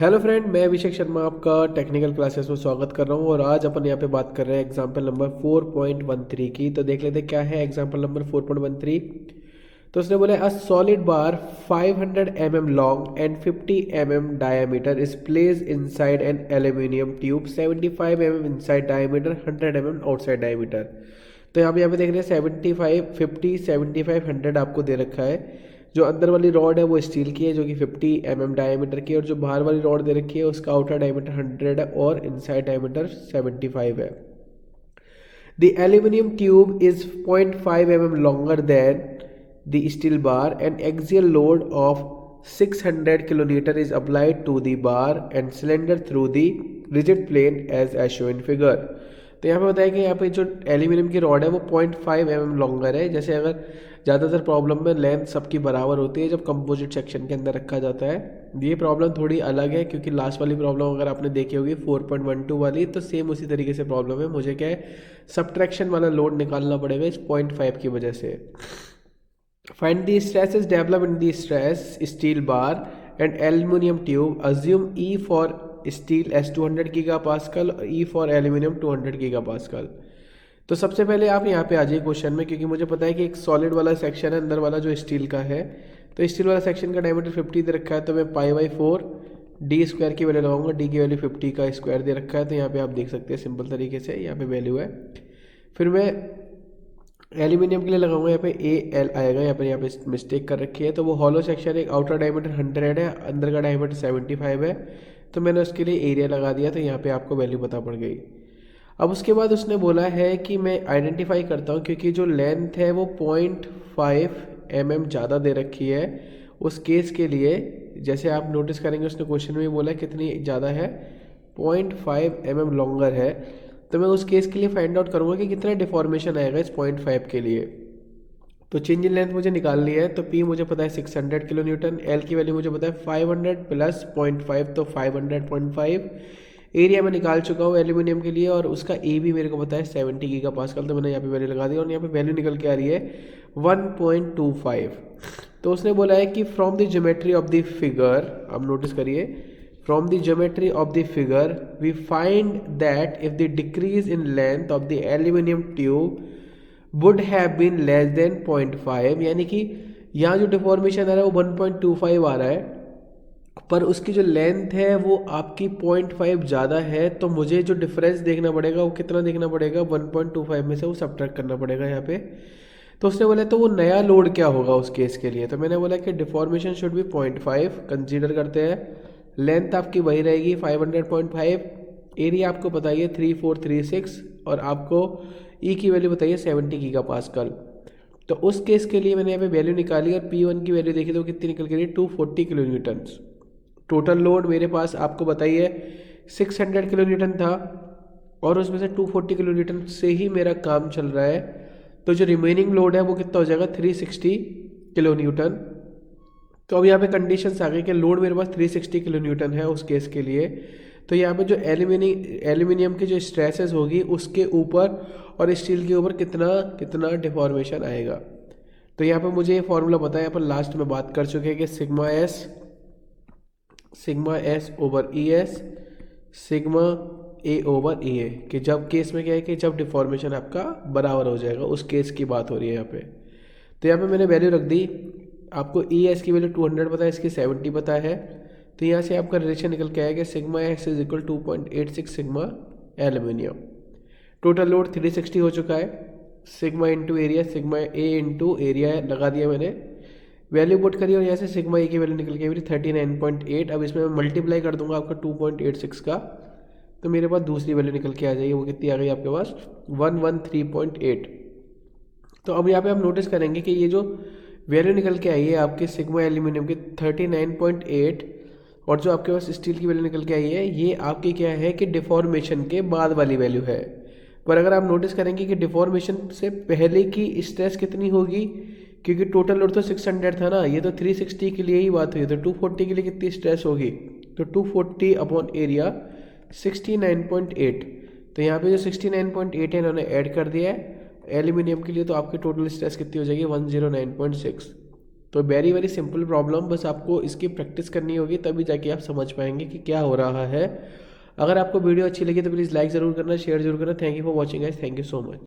Hello friend, मैं अभिषेक शर्मा आपका technical classes में स्वागत कर रहा हूँ। और आज अपन यहाँ पे बात कर रहे हैं एग्जाम्पल नंबर 4.13 की। तो देख लेते हैं क्या है एग्जाम्पल नंबर 4.13। तो उसने बोला a solid bar 500 mm long and 50 mm diameter is place inside N aluminium tube 75 mm inside diameter 100 mm outside diameter. तो यहाँ पे देख रहे हैं 75 50 75 100 आपको दे रखा है। जो अंदर वाली रॉड है वो स्टील की है जो कि 50 mm डायमीटर की है, और जो बाहर वाली रॉड दे रखी है उसका आउटर डायमीटर 100 है और इनसाइड डायमीटर 75 है। The aluminium tube is 0.5 mm longer than the steel bar. An axial load of 600 kilonewton is applied to the bar and cylinder through the rigid plane as shown in figure. तो यहाँ पे बताया कि यहाँ पे जो aluminium की rod है वो 0.5 mm लॉन्गर है। जैसे अगर ज़्यादातर प्रॉब्लम में लेंथ सबकी बराबर होती है जब कंपोजिट सेक्शन के अंदर रखा जाता है। ये प्रॉब्लम थोड़ी अलग है क्योंकि लास्ट वाली प्रॉब्लम अगर आपने देखी होगी 4.12 वाली, तो सेम उसी तरीके से प्रॉब्लम है। मुझे क्या है, सब्ट्रैक्शन वाला लोड निकालना पड़ेगा इस 0.5 की वजह से। Find the stresses develop in the stress steel bar and aluminium tube. Assume E for steel as 200 giga pascal और E for aluminium 200 giga pascal. तो सबसे पहले आप यहाँ पे आ जाइए क्वेश्चन में, क्योंकि मुझे पता है कि एक सॉलिड वाला सेक्शन है अंदर वाला जो स्टील का है। तो स्टील वाला सेक्शन का डायमीटर 50 दे रखा है, तो मैं π/4 डी स्क्वायर की वैल्यू लगाऊंगा। डी की वैल्यू 50 का स्क्वायर दे रखा है, तो यहाँ पे आप देख सकते हैं सिंपल तरीके से यहाँ पे वैल्यू है। फिर मैं एल्यूमिनियम के लिए लगाऊंगा, यहाँ पे ए एल आएगा, यहाँ पे मिस्टेक कर रखी है। तो वो हॉलो सेक्शन है, आउटर डायमीटर 100 है, अंदर का डायमीटर 75 है। तो मैंने उसके लिए एरिया लगा दिया, तो यहाँ पे आपको वैल्यू पता पड़ गई। अब उसके बाद उसने बोला है कि मैं आइडेंटिफाई करता हूँ, क्योंकि जो लेंथ है वो 0.5 mm ज़्यादा दे रखी है उस केस के लिए। जैसे आप नोटिस करेंगे उसने क्वेश्चन में बोला कितनी ज़्यादा है, 0.5 mm लॉन्गर है। तो मैं उस केस के लिए फाइंड आउट करूँगा कि कितना डिफॉर्मेशन आएगा इस 0.5 के लिए। तो चेंज इन लेंथ मुझे निकालनी है, तो P मुझे पता है 600 किलो न्यूटन, L की वैल्यू मुझे पता है 500 प्लस 0.5 तो 500.5। एरिया में निकाल चुका हूँ एल्यूमिनियम के लिए, और उसका ए भी मेरे को पता है 70 गीगा पास्कल। तो मैंने यहाँ पे वैल्यू लगा दी और यहाँ पे वैल्यू निकल के आ रही है 1.25। तो उसने बोला है कि from the geometry of the figure, अब नोटिस करिए, from the geometry of the figure we find that if the decrease in length of the aluminium tube would have been less than 0.5, यानी कि यहाँ जो डिफॉर्मेशन आ रहा है वो 1.25 आ रहा है, पर उसकी जो लेंथ है वो आपकी 0.5 ज़्यादा है। तो मुझे जो डिफरेंस देखना पड़ेगा वो कितना देखना पड़ेगा, 1.25 में से वो सब्ट्रैक्ट करना पड़ेगा यहाँ पे। तो उसने बोला तो वो नया लोड क्या होगा उस केस के लिए। तो मैंने बोला कि डिफॉर्मेशन शुड भी 0.5 कंसीडर करते हैं, लेंथ आपकी वही रहेगी 500.5, एरिया आपको बताइए 3436, और आपको ई की वैल्यू बताइए 70 गीगा पास्कल। तो उस केस के लिए मैंने यहाँ पे वैल्यू निकाली और P1 की वैल्यू देखी तो कितनी निकल के लिए 240 किलो न्यूटन। टोटल लोड मेरे पास आपको बताइए 600 किलो न्यूटन था, और उसमें से 240 किलो न्यूटन से ही मेरा काम चल रहा है। तो जो रिमेनिंग लोड है वो कितना हो जाएगा, 360 किलो न्यूटन। तो अब यहाँ पे कंडीशंस आ गई कि लोड मेरे पास 360 किलो न्यूटन है उस केस के लिए। तो यहाँ पे जो एल्यूमिनियम की जो स्ट्रेसेस होगी उसके ऊपर और स्टील के ऊपर कितना कितना डिफॉर्मेशन आएगा। तो यहाँ पे मुझे ये फॉर्मूला पता है, यहाँ पर लास्ट में बात कर चुके हैं कि sigma S over E S sigma A over E A, कि जब केस में क्या है कि जब डिफॉर्मेशन आपका बराबर हो जाएगा, उस केस की बात हो रही है यहाँ पे। तो यहाँ पे मैंने वैल्यू रख दी, आपको ई एस की वैल्यू 200 पता है, इसकी 70 पता है। तो यहाँ से आपका रिलेशन निकल के आएगा sigma S is equal 2.86 sigma aluminium. Total load 360 हो चुका है, सिग्मा इंटू एरिया, सिग्मा ए इंटू एरिया लगा दिया मैंने, वैल्यू पुट करी और यहाँ से सिग्मा ए की वैल्यू निकल के मेरी 39.8। अब इसमें मैं मल्टीप्लाई कर दूंगा आपका 2.86 का, तो मेरे पास दूसरी वैल्यू निकल के आ जाएगी, वो कितनी आ गई आपके पास 113.8। तो अब यहाँ पे आप नोटिस करेंगे कि ये जो वैल्यू निकल के आई है आपके सिग्मा एल्यूमिनियम की 39.8, और जो आपके पास स्टील की वैल्यू निकल के आई है ये आपकी क्या है कि डिफॉर्मेशन के बाद वाली वैल्यू है। पर अगर आप नोटिस करेंगे कि डिफॉर्मेशन से पहले की स्ट्रेस कितनी होगी, क्योंकि टोटल लोड तो 600 था ना, ये तो 360 के लिए ही बात हुई, तो 240 के लिए कितनी स्ट्रेस होगी, तो 240 अपॉन एरिया 69.8। तो यहाँ पे जो 69.8 है इन्होंने ऐड कर दिया है एल्यूमिनियम के लिए, तो आपकी टोटल स्ट्रेस कितनी हो जाएगी 109.6। तो वेरी वेरी सिंपल प्रॉब्लम, बस आपको इसकी प्रैक्टिस करनी होगी तभी जाके आप समझ पाएंगे कि क्या हो रहा है। अगर आपको वीडियो अच्छी लगी तो प्लीज़ लाइक ज़रूर करना, शेयर जरूर करना। Thank you for watching guys, thank you so much.